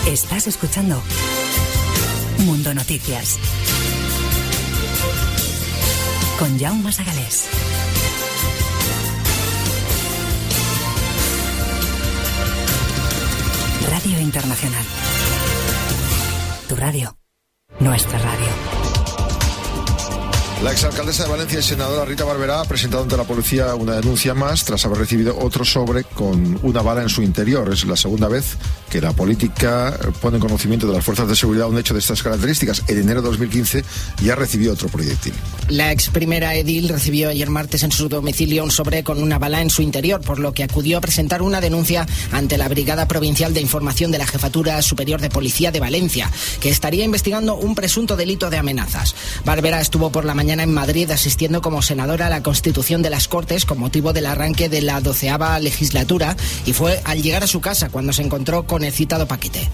Estás escuchando Mundo Noticias con Jaume Sagalés. Radio Internacional. Tu radio. Nuestra radio. La exalcaldesa de Valencia y senadora Rita Barberá ha presentado ante la policía una denuncia más tras haber recibido otro sobre con una bala en su interior. Es la segunda vez que la política pone en conocimiento de las fuerzas de seguridad un hecho de estas características. En enero de 2015 ya recibió otro proyectil. La ex primera edil recibió ayer martes en su domicilio un sobre con una bala en su interior, por lo que acudió a presentar una denuncia ante la Brigada Provincial de Información de la Jefatura Superior de Policía de Valencia, que estaría investigando un presunto delito de amenazas. Barberá estuvo por la mañana en Madrid asistiendo como senadora a la Constitución de las Cortes con motivo del arranque de la 12ª legislatura y fue al llegar a su casa cuando se encontró con el citado paquete.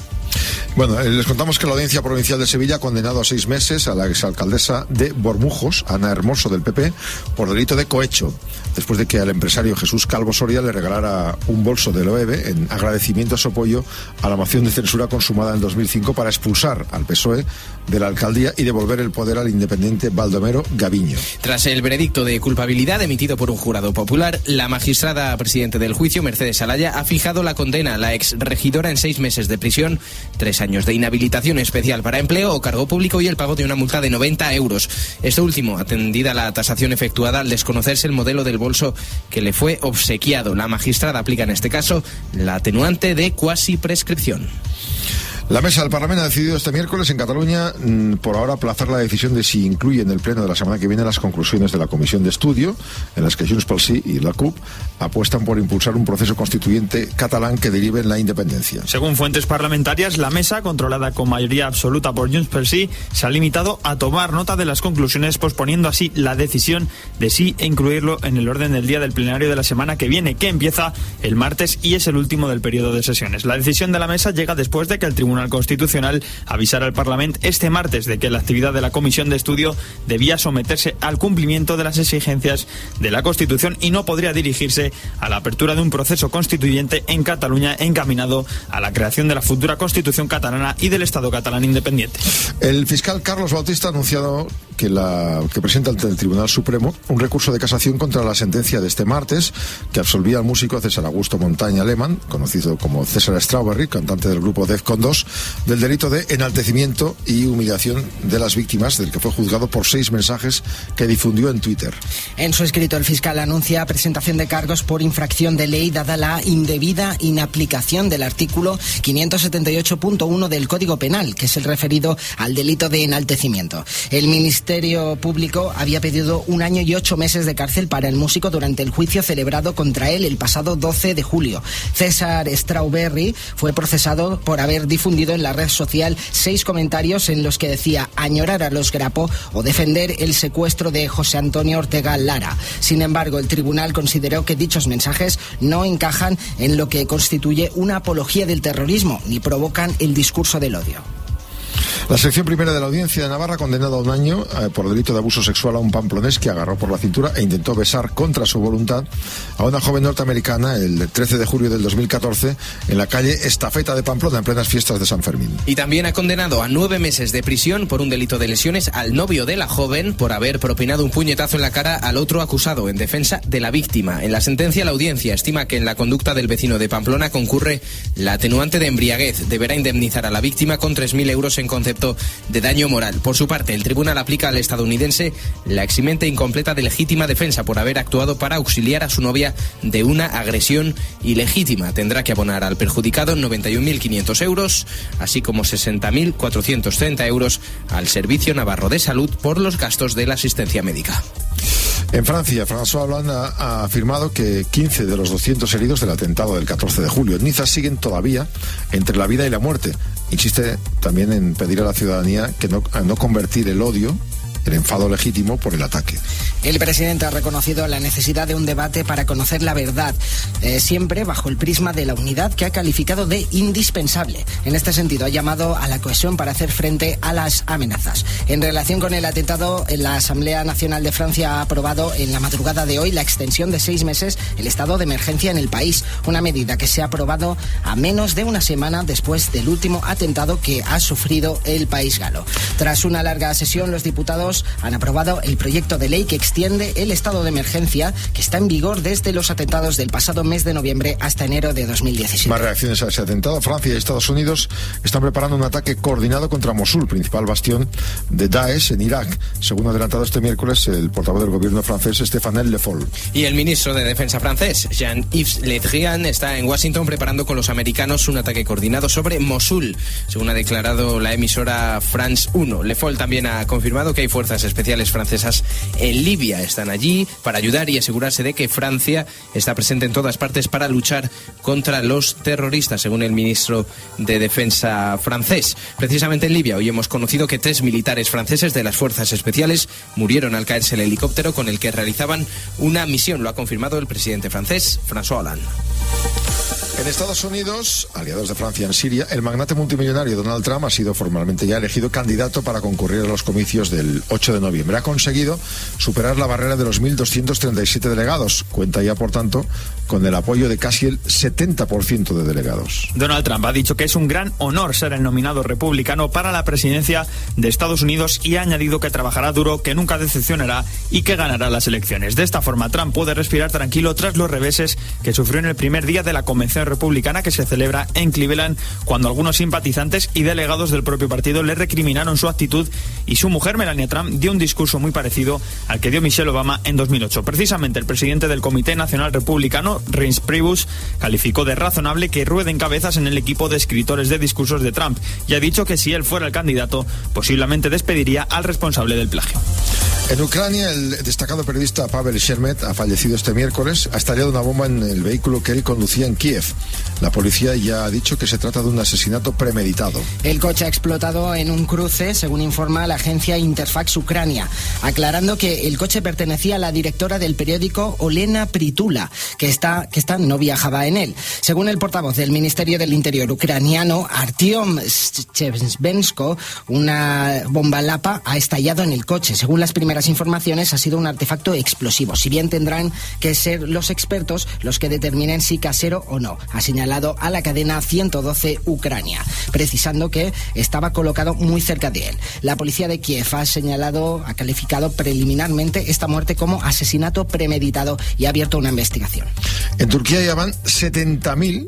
Bueno, les contamos que la Audiencia Provincial de Sevilla ha condenado a 6 meses a la exalcaldesa de Bormujos, Ana Hermoso, del PP, por delito de cohecho, después de que al empresario Jesús Calvo Soria le regalara un bolso de Loewe en agradecimiento a su apoyo a la moción de censura consumada en 2005 para expulsar al PSOE de la alcaldía y devolver el poder al independiente Baldomero Gaviño. Tras el veredicto de culpabilidad emitido por un jurado popular, la magistrada presidente del juicio, Mercedes Alaya, ha fijado la condena a la exregidora en 6 meses de prisión, 3 años de inhabilitación especial para empleo o cargo público y el pago de una multa de 90 euros. Esto último, atendida la tasación efectuada al desconocerse el modelo del bolso que le fue obsequiado. La magistrada aplica en este caso la atenuante de cuasi prescripción. La Mesa del Parlamento ha decidido este miércoles en Cataluña, por ahora, aplazar la decisión de si incluye en el pleno de la semana que viene las conclusiones de la comisión de estudio, en las que Junts pel Sí y la CUP apuestan por impulsar un proceso constituyente catalán que derive en la independencia. Según fuentes parlamentarias, la mesa, controlada con mayoría absoluta por Junts pel Sí, se ha limitado a tomar nota de las conclusiones, posponiendo así la decisión de si incluirlo en el orden del día del plenario de la semana que viene, que empieza el martes y es el último del periodo de sesiones. La decisión de la mesa llega después de que el Tribunal Constitucional avisara al Parlamento este martes de que la actividad de la comisión de estudio debía someterse al cumplimiento de las exigencias de la Constitución y no podría dirigirse a la apertura de un proceso constituyente en Cataluña encaminado a la creación de la futura Constitución catalana y del Estado catalán independiente. El fiscal Carlos Bautista ha anunciado que presenta ante el Tribunal Supremo un recurso de casación contra la sentencia de este martes que absolvía al músico César Augusto Montaña Lehmann, conocido como César Strawberry, cantante del grupo Defcon 2, del delito de enaltecimiento y humillación de las víctimas, del que fue juzgado por 6 mensajes que difundió en Twitter. En su escrito, el fiscal anuncia presentación de cargos por infracción de ley dada la indebida inaplicación del artículo 578.1 del Código Penal, que es el referido al delito de enaltecimiento. El Ministerio Público había pedido 1 año y 8 meses de cárcel para el músico durante el juicio celebrado contra él el pasado 12 de julio. César Strawberry fue procesado por haber difundido en la red social 6 comentarios en los que decía añorar a los Grapo o defender el secuestro de José Antonio Ortega Lara. Sin embargo, el tribunal consideró que dichos mensajes no encajan en lo que constituye una apología del terrorismo ni provocan el discurso del odio. La sección primera de la Audiencia de Navarra ha condenado a 1 año por delito de abuso sexual a un pamplonés que agarró por la cintura e intentó besar contra su voluntad a una joven norteamericana el 13 de julio del 2014 en la calle Estafeta de Pamplona, en plenas fiestas de San Fermín. Y también ha condenado a 9 meses de prisión por un delito de lesiones al novio de la joven por haber propinado un puñetazo en la cara al otro acusado en defensa de la víctima. En la sentencia, la Audiencia estima que en la conducta del vecino de Pamplona concurre la atenuante de embriaguez. Deberá indemnizar a la víctima con 3.000 euros en concepto de daño moral. Por su parte, el tribunal aplica al estadounidense la eximente incompleta de legítima defensa por haber actuado para auxiliar a su novia de una agresión ilegítima. Tendrá que abonar al perjudicado 91.500 euros, así como 60.430 euros al Servicio Navarro de Salud por los gastos de la asistencia médica. En Francia, François Hollande ha afirmado que 15 de los 200 heridos del atentado del 14 de julio en Niza siguen todavía entre la vida y la muerte. Insiste también en pedir a la ciudadanía que no convertir el odio el enfado legítimo por el ataque. El presidente ha reconocido la necesidad de un debate para conocer la verdad, siempre bajo el prisma de la unidad que ha calificado de indispensable. En este sentido, ha llamado a la cohesión para hacer frente a las amenazas. En relación con el atentado, la Asamblea Nacional de Francia ha aprobado en la madrugada de hoy la extensión de 6 meses el estado de emergencia en el país, una medida que se ha aprobado a menos de una semana después del último atentado que ha sufrido el país galo. Tras una larga sesión, los diputados han aprobado el proyecto de ley que extiende el estado de emergencia que está en vigor desde los atentados del pasado mes de noviembre hasta enero de 2017. Más reacciones a ese atentado. Francia y Estados Unidos están preparando un ataque coordinado contra Mosul, principal bastión de Daesh en Irak, según ha adelantado este miércoles el portavoz del gobierno francés, Stéphane Le Foll. Y el ministro de Defensa francés, Jean-Yves Le Drian, está en Washington preparando con los americanos un ataque coordinado sobre Mosul, según ha declarado la emisora France 1. Le Foll también ha confirmado que hay fuerzas especiales francesas en Libia. Están allí para ayudar y asegurarse de que Francia está presente en todas partes para luchar contra los terroristas, según el ministro de Defensa francés. Precisamente en Libia hoy hemos conocido que 3 militares franceses de las fuerzas especiales murieron al caerse el helicóptero con el que realizaban una misión. Lo ha confirmado el presidente francés, François Hollande. En Estados Unidos, aliados de Francia en Siria, el magnate multimillonario Donald Trump ha sido formalmente ya elegido candidato para concurrir a los comicios del 8 de noviembre. Ha conseguido superar la barrera de los 1.237 delegados. Cuenta ya, por tanto, con el apoyo de casi el 70% de delegados. Donald Trump ha dicho que es un gran honor ser el nominado republicano para la presidencia de Estados Unidos y ha añadido que trabajará duro, que nunca decepcionará y que ganará las elecciones. De esta forma, Trump puede respirar tranquilo tras los reveses que sufrió en el primer día de la convención republicana que se celebra en Cleveland, cuando algunos simpatizantes y delegados del propio partido le recriminaron su actitud, y su mujer, Melania Trump, dio un discurso muy parecido al que dio Michelle Obama en 2008. Precisamente el presidente del Comité Nacional Republicano, Reince Priebus, calificó de razonable que rueden cabezas en el equipo de escritores de discursos de Trump y ha dicho que si él fuera el candidato, posiblemente despediría al responsable del plagio. En Ucrania, el destacado periodista Pavel Shermet ha fallecido este miércoles. Ha estallado una bomba en el vehículo que él conducía en Kiev. La policía ya ha dicho que se trata de un asesinato premeditado. El coche ha explotado en un cruce, según informa la agencia Interfax Ucrania, aclarando que el coche pertenecía a la directora del periódico Olena Pritula, que esta no viajaba en él. Según el portavoz del Ministerio del Interior ucraniano, Artyom Shchevchenko, una bomba lapa ha estallado en el coche. Según las primeras informaciones, ha sido un artefacto explosivo, si bien tendrán que ser los expertos los que determinen si casero o no. Ha señalado a la cadena 112 Ucrania, precisando que estaba colocado muy cerca de él. La policía de Kiev ha calificado preliminarmente esta muerte como asesinato premeditado y ha abierto una investigación. En Turquía ya van 70.000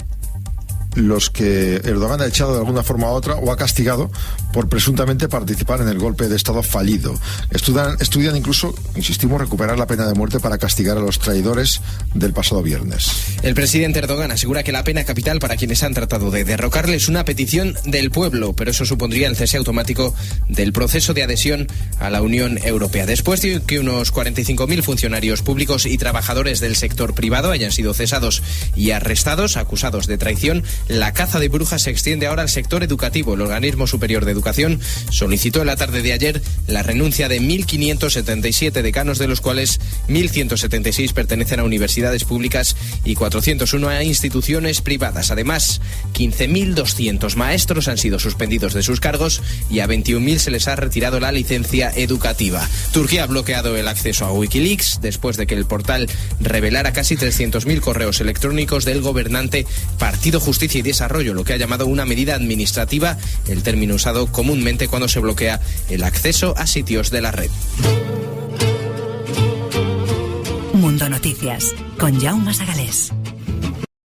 los que Erdogan ha echado de alguna forma u otra o ha castigado por presuntamente participar en el golpe de Estado fallido. Estudian incluso, insistimos, recuperar la pena de muerte para castigar a los traidores del pasado viernes. El presidente Erdogan asegura que la pena capital para quienes han tratado de derrocarle es una petición del pueblo, pero eso supondría el cese automático del proceso de adhesión a la Unión Europea. Después de que unos 45.000 funcionarios públicos y trabajadores del sector privado hayan sido cesados y arrestados, acusados de traición, la caza de brujas se extiende ahora al sector educativo. El organismo superior de educación solicitó en la tarde de ayer la renuncia de 1.577 decanos, de los cuales 1.176 pertenecen a universidades públicas y 401 a instituciones privadas. Además, 15.200 maestros han sido suspendidos de sus cargos y a 21.000 se les ha retirado la licencia educativa. Turquía ha bloqueado el acceso a Wikileaks después de que el portal revelara casi 300.000 correos electrónicos del gobernante Partido Justicia y Desarrollo, lo que ha llamado una medida administrativa, el término usado comúnmente cuando se bloquea el acceso a sitios de la red. Mundo Noticias, con Jaume Sagalés.